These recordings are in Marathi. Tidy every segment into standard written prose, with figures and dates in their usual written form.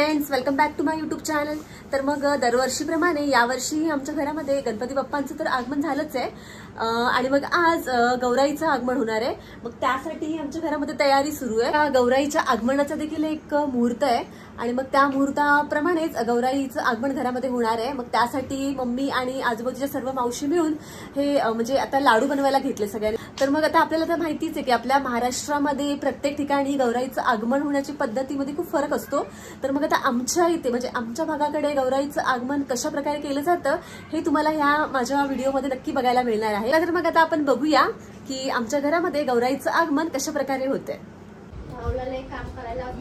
Friends, welcome back to my YouTube channel. तर मग दरवर्षीप्रमाणे यावर्षीही आमच्या घरामध्ये गणपती बाप्पांचं तर आगमन झालंच आहे आणि मग आज गौराईचं आगमन होणार आहे। मग त्यासाठी आमच्या घरामध्ये तयारी सुरू आहे। गौराईच्या आगमनाचा देखील एक मुहूर्त आहे आणि मग त्या मुहूर्ताप्रमाणेच गौराईचं आगमन घरामध्ये होणार आहे। मग त्यासाठी मम्मी आणि आजूबाजूच्या सर्व मावशी मिळून हे म्हणजे आता लाडू बनवायला घेतले सगळ्यांनी। तर मग आता आपल्याला तर माहितीच आहे की आपल्या महाराष्ट्रामध्ये प्रत्येक ठिकाणी गौराईचं आगमन होण्याची पद्धतीमध्ये खूप फरक असतो। तर मग आता आमच्या इथे म्हणजे आमच्या भागाकडे गौराईचं आगमन कशा प्रकारे केलं जातं हे तुम्हाला ह्या माझ्या व्हिडिओमध्ये नक्की बघायला मिळणार आहे। तर मग आता आपण बघूया की आमच्या घरामध्ये गौराईचं आगमन कशा प्रकारे होते। काम करायला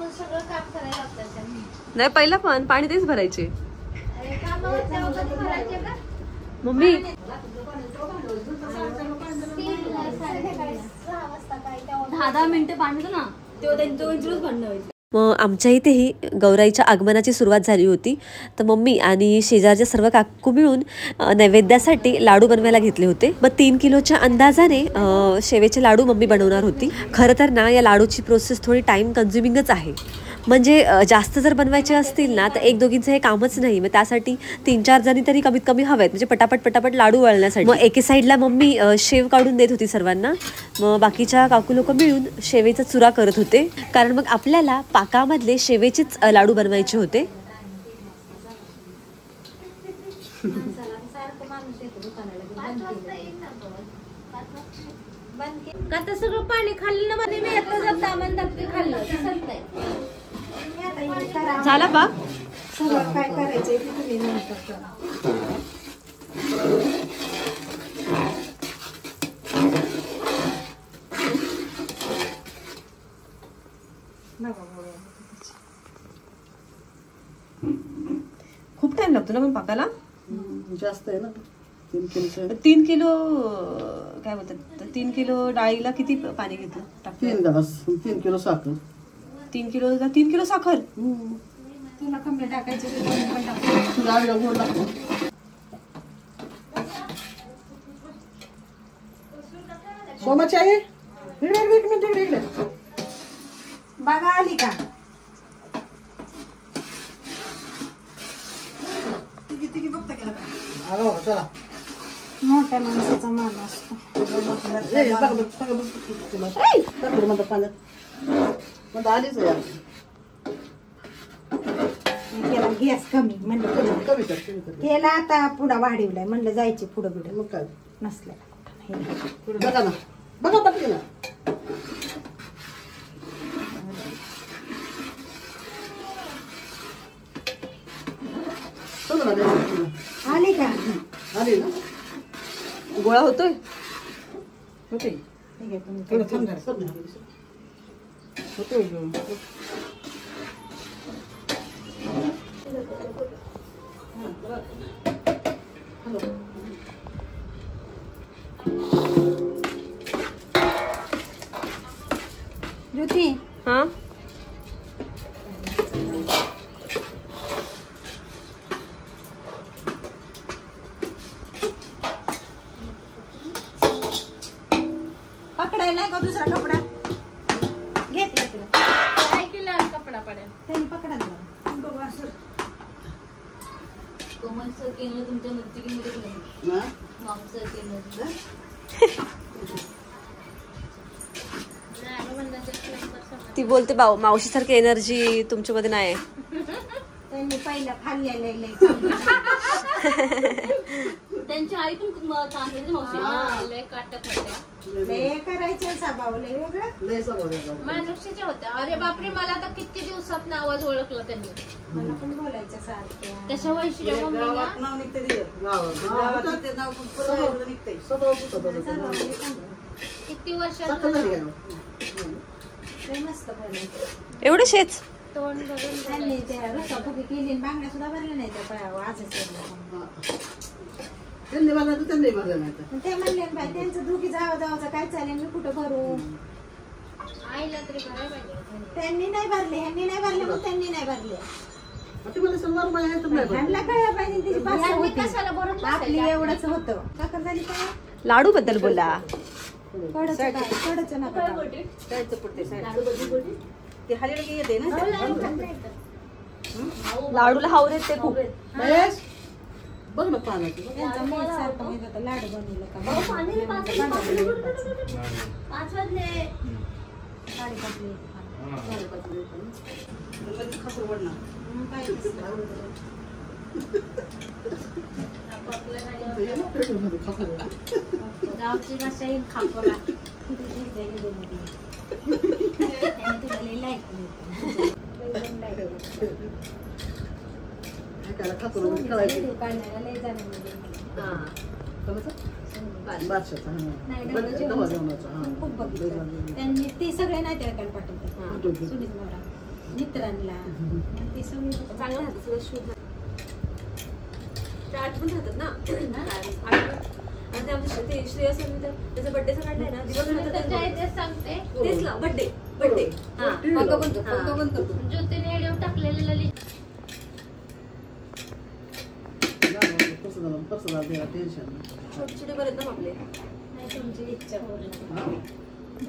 सगळं काम करायला लागतं। नाही पहिला पण पाणी तेच भरायचे मम्मी। 10 मिनिटं पाणी ना तेव्हा त्यांचं भांडण व्हायचं। मग आमच्या इथेही गौराईच्या आगमनाची सुरुवात झाली होती। तर मम्मी आणि शेजारच्या सर्व काकू मिळून नैवेद्यासाठी लाडू बनवायला घेतले होते। मग 3 किलोच्या अंदाजाने शेवेचे लाडू मम्मी बनवणार होती। खरं तर ना या लाडूची प्रोसेस थोडी टाइम कन्झ्युमिंगच आहे। म्हणजे जास्त जर बनवायचे असतील ना तर एक दोघींचं हे कामच नाही। मग त्यासाठी 3-4 जणी तरी कमीत कमी हवेत म्हणजे पटापट लाडू वळण्यासाठी। मग एके साईडला मम्मी शेव काढून देत होती सर्वांना। मग बाकीच्या काकू लोक मिळून शेवेचा चुरा करत होते कारण मग आपल्याला पाकामधले शेवेचेच लाडू बनवायचे होते। आता सगळं पाणी खाल्लं ना मध्ये मी आता जर दामन धक्के खाल्लं दिसत नाही। झाला पा सगळं काय करायचंय ते तुम्ही नंतर करा। खूप टाइम लागतो ना पण पाकाला। जास्त आहे ना 3 किलो काय बोलतात 3 किलो डाळीला किती पाणी घेतलं? 3 ग्लास 3 किलो साखर 3 किलो साखर तुला कमी टाकायचं डाळीला गोड लागतो। सोमाची आई इकडे बघा आली का? चला मोठ्या माणसाचा मान असतो। केला गॅस कमी म्हणलं केला आता पुढा वाढवलाय म्हणलं जायचे पुढं बिडं मग काय नसल्या बघा ना बघा पटकन आली का? आली ना गोळा होतोय होते ज्योती हा पकडायला का दुसरा कपडा घेतला तुला काय केलं कपडा पडेल त्यांनी पकडा बघू असं कोमलचं केलं तुमच्या मृत्यूमध्ये केलं मामचं केलं ती बोलते मावशी सारखी एनर्जी तुमच्यामध्ये नाही। त्यांनी पहिला खाल्लेलं त्यांची आई पण मावशी लय काटक होत्या लय करायचं स्वभाव लय वेगळं मनुष्याच्या होत्या। अरे बापरे मला आता किती दिवसात आवाज ओळखला त्यांनी। मला पण बोलायचं सारखं तशा वैशिष्ट्य किती वर्षात मस्त बोलायचं एवढे शेच तोंड बघून त्यांनी त्या रस्साफुकी केली बांगड्या सुद्धा भरल्या नाही त्या पळावं आजच त्यांनी मला तर त्यांनी भरलं नाही ते म्हणले बाई त्यांचं दुखी जावं काय चालेल मी कुठं भरू आईला तरी भरायला पाहिजे। त्यांनी नाही भरले ह्यांनी नाही भरले मग त्यांनी नाही भरले मला सलवार बाई आहे तर नाही भरलं. ह्यांना कळलं पाहिजे तिची भाषा यांनी होती कशाला भरून आपली एवढंच होतं काका झाली काय लाडू बद्दल बोला। कडचं नका टाकू. साईडचं पडते साईड ते हालेलं की येते ना लाडूला हावर येते खूप. महेश बघ ना पाण्याचं त्यांचा मीठ सारखं मीठ आता लाडू बनवलं का अहो, पाणी पाच वाजले. 5 वाजले. साडेपाचला येते. खसर वडणार काय नसतं. गावची भाषा येईल खापरा. तुला लई लाईक नाही. व्हिडिओ काढण्याला लई जणांना खूप बघितलं त्यांनी ते सगळे नातेवाईकांना पाठवतात सुनीत मोरा मित्रांना ते सगळे चांगलं राहतं सगळं शुद्ध. त्या आठवण राहतात ना आणि ते आमच्या ते श्रेयस यांनी तर त्याचा बर्थडेचा काढलाय ना दिवस काय ते सांगते तेच ना बर्थडे बर्थडे ज्योतीने व्हिडिओ टाकलेले ललित छोटे छोटे बरेच ना आपले. नाही तुमची इच्छा होईल.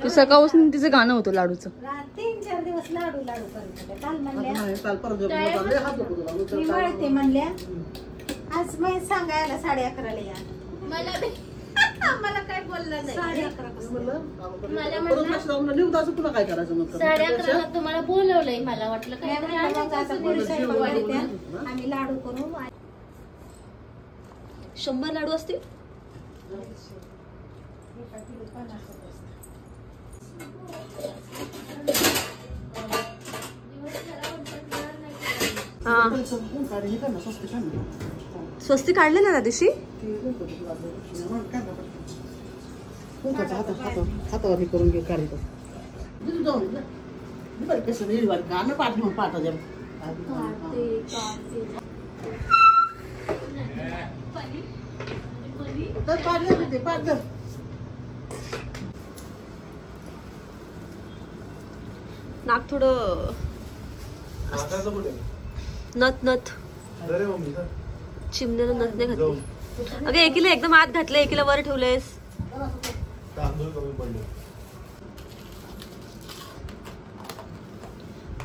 ते सकाळपासून तिचं गाणं होतं लाडूचं. 3-4 दिवस लाडू लाडू करत काल म्हणल्या परत मी वळते म्हणल्या आज मग सांगायला 11:30 या मला काय बोललं नाही. 11:30 निवदाचं पुन्हा काय करायचं मग 11:30 तुम्हाला बोलवलंय. मला वाटलं काय तरी आम्ही लाडू करू 100 लाडू असतील. स्वस्ती काढले ना त्या दिवशी. हातावर करून घे काढतो कसं गाणं पाठ म्हणून पाठा द्या पाठ ते पाठ नाक थोडं नथ नथ चिमण्याला नथ नाही घातली. अगं एकीला एकदम आत घातलं एकीला वर ठेवलंयस.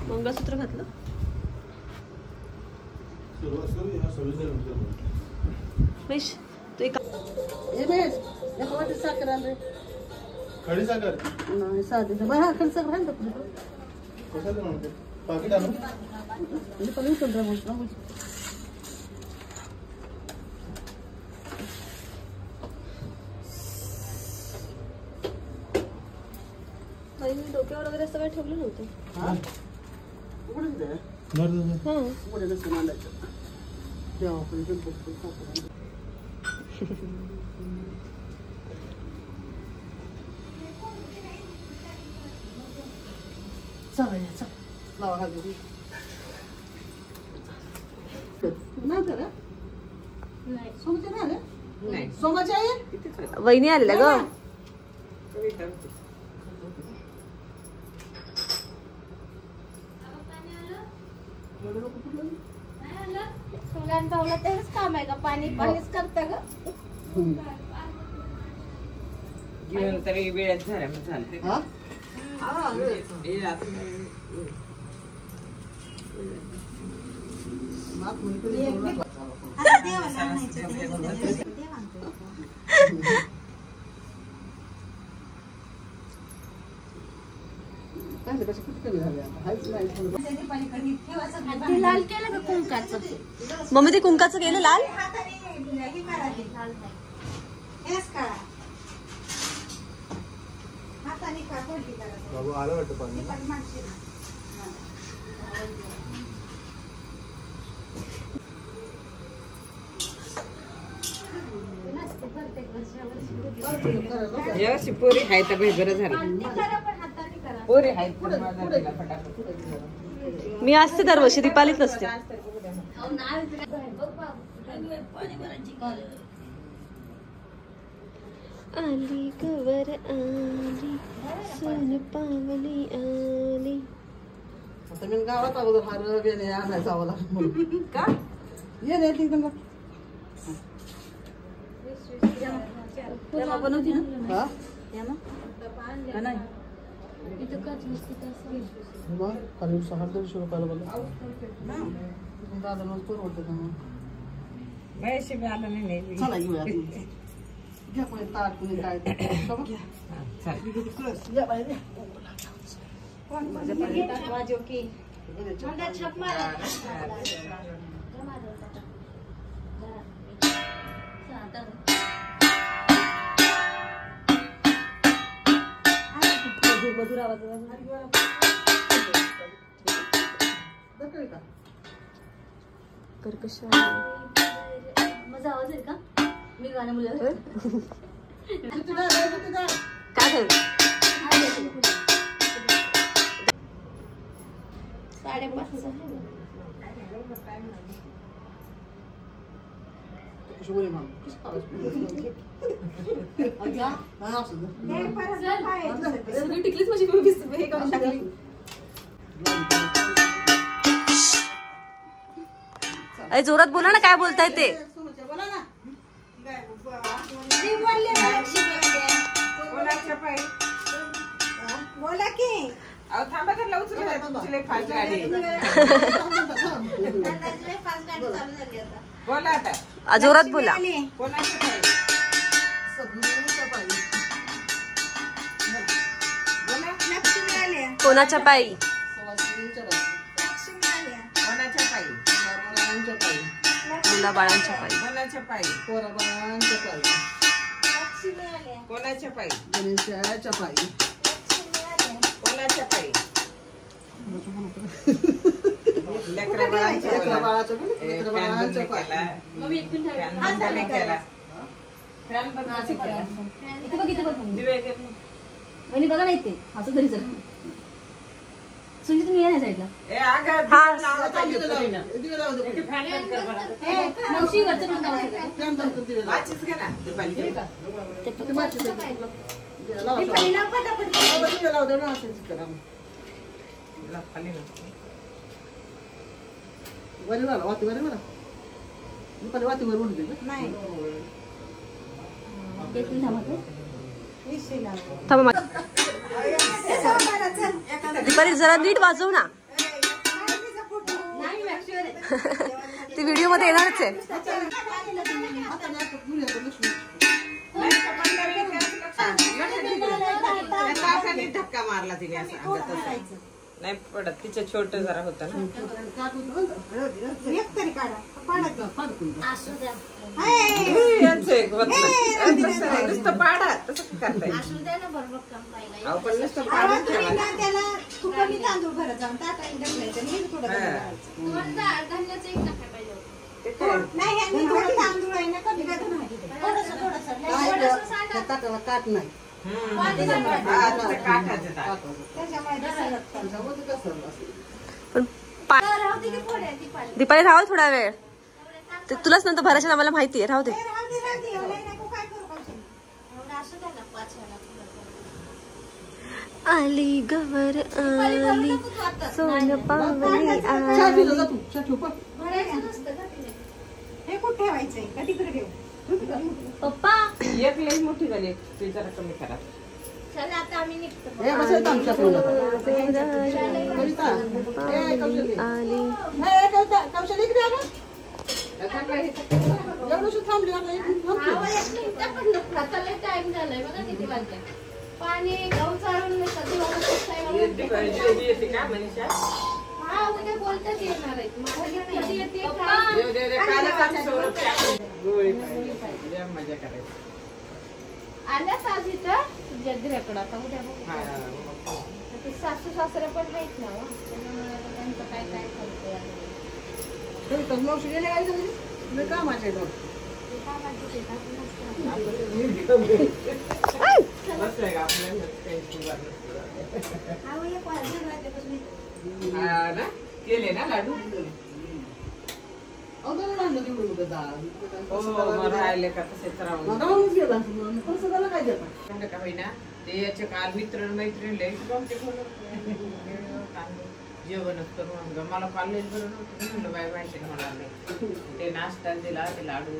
मंगळसूत्र घातलं. मेश तू एक साखर आलं खडी साखर नाही साधी बघा खडी साखर आहे कशाचं म्हणते पाकिट आणू पण उचल डोक्यावर वगैरे सगळं ठेवलं नव्हतं. सोमाच्या वहिनी आलेल्या ग. सुंगान पावला तेच काम आहे का पाणी पाणीच करता ग. जीवन तरी वेळात झाल्या मग चालते ते लाल केलं का कुंकाचं. मम्मी ते कुंकाचं केलं लाल. बाबू आलं वाटतं पाणी यावर्षी पोरी आहेत तर बरं झालं. पोरी आहेत पण माझा दिला फटाफट. मी असते दरवर्षी दीपालीच असते. आली कवर आली सोन पावली आली. आता मी गावात अगोदर हार बेने आणायचा जावं लागलं का ये नाही तिकडं बनवती ना का नाही मग खाली 600 रुपयाला बघा दादा मग परवडतं का मग पैसे बी आला नाही चला घेऊया घ्या कोणी ताट कोणी काय या बाई रे छप मारा कर्कश माझा आवाज आहे का मी गाणं मुलं काय झालं 5:30 शुभरी मग अगं हा असं सगळी टिकलीच माझी हे करून टाकली अरे जोरात बोला ना काय बोलताय ते बोला ना बोला की अहो थांबा तर लवकर तुमची लय फास्ट गाडी आहे. बोला आता जोरात बोला कोणाची पाय सगळीच्या पायी बोला लक्ष्मी आल्या कोणाच्या पायी सवासणीच्या पायी लक्ष्मी आल्या कोणाच्या पायी मुलाबाळांच्या पायी मुलाबाळांच्या पायी कोणाच्या पायी पोराबाळांच्या पायी लक्ष्मी आल्या कोणाच्या पायी गणेशाच्या पायी लक्ष्मी आल्या कोणाच्या पायी लेकरा बाळांच्या लेकराबाळाच्या पायी. लेकराबाळांच्या पायी फॅन बंद नाही केला फॅन बंद नाही केला इथे बघ इथे बघ दिवे घेत वहिनी बघा नाही ते असं तरी सर सुनील तुम्ही या साईडला ए अगं हा. नाव चालू करी ना दिवे लावून दे. फॅन बंद कर बरं मावशी वरचं पण लावा सगळं. फॅन बंद कर, दिवे लाव. वाचीच घे ना दुपारी दिवे लाव, पटापट दिवे लाव, दे ना, असंच करा. खाली ना वरी वाला, वाती वरी वाला. दुपारी वातीवर उडू दे गं. नाही एक मिनिट थांबा ते. विषयला थांबा मा- बरं, चल. दीपाली जरा नीट वाजव ना ती व्हिडिओ मध्ये येणारच आहे धक्का मारला तिने असं अंगात असं. नाही पडत तिचं छोट जरा होतं ना एक तरी काढा पाडत यांचं एक होत नाही. तसं नाही, नुसतं पाडा तसं करताय अहो पण नुसतं पाडा ठेवा. त्याला तू कमी तांदूळ भरत जाऊन टाकायला टाकलायचं आणि हे थोडं हा. ते काय? नाही ह्यांनी थोडं तांदूळ आहे ना कमी कमी त्या ताटाला काट नाही. हा, तिचं काठाचं ताट. त्याच्यामुळे दिसत त्याच्यामध्ये कसं असं. पण दीपाली राहू थोडा वेळ ते तुलाच नंतर भरायचं आम्हाला माहिती आहे राहू दे आली गवर आली सोन पावली चहा आली पिलं जा तू, चहा ठेव पण. हे कुठे ठेवायचंय का तिकडे ठेव पप्पा एक लई मोठी झाली ती जरा कमी करा हे बसायचं आमच्या पुढं. कविता, ए, कौशल्य. आली ए, कविता, कौशल्य इकडे आ गं. एवढंशी थांबली आता, एक मिनिट थांबली. टाइम झालाय बघा किती वाजले पाणी गहू चालून येते का मनीषा हा उद्या बोलताच येणार आहेत कधी येते येऊ दे रे, कालच आम्ही सोबत गोळी खाल्ली. लय मजा करायची. आल्याच आज इथं जगदिराकडं आता उद्या बघू. हा. ते सासू सासरे पण आहेत ना हो. त्याच्यामुळे आता त्यांचं काय काय करतोय कविता, मावशी गेली काय झाली? लय कामाचे आहेत बघ. बसलंय का आपल्याला टेन्शन वाटलं. हा ना केले ना लाडू अहो, दळून आणलं तेवढं उद्या डाळ. हो मग राहिले का तसेच राहून मग राहूनच गेला. मग कसं झालं काय देता? एवढं का होईना ते याचे काल मित्र मैत्रीण लय जेवणच करून मला कॉलेज बरं नव्हतं म्हणलं बाय माहिती होणार नाही ते नाश्ता दिला ते लाडू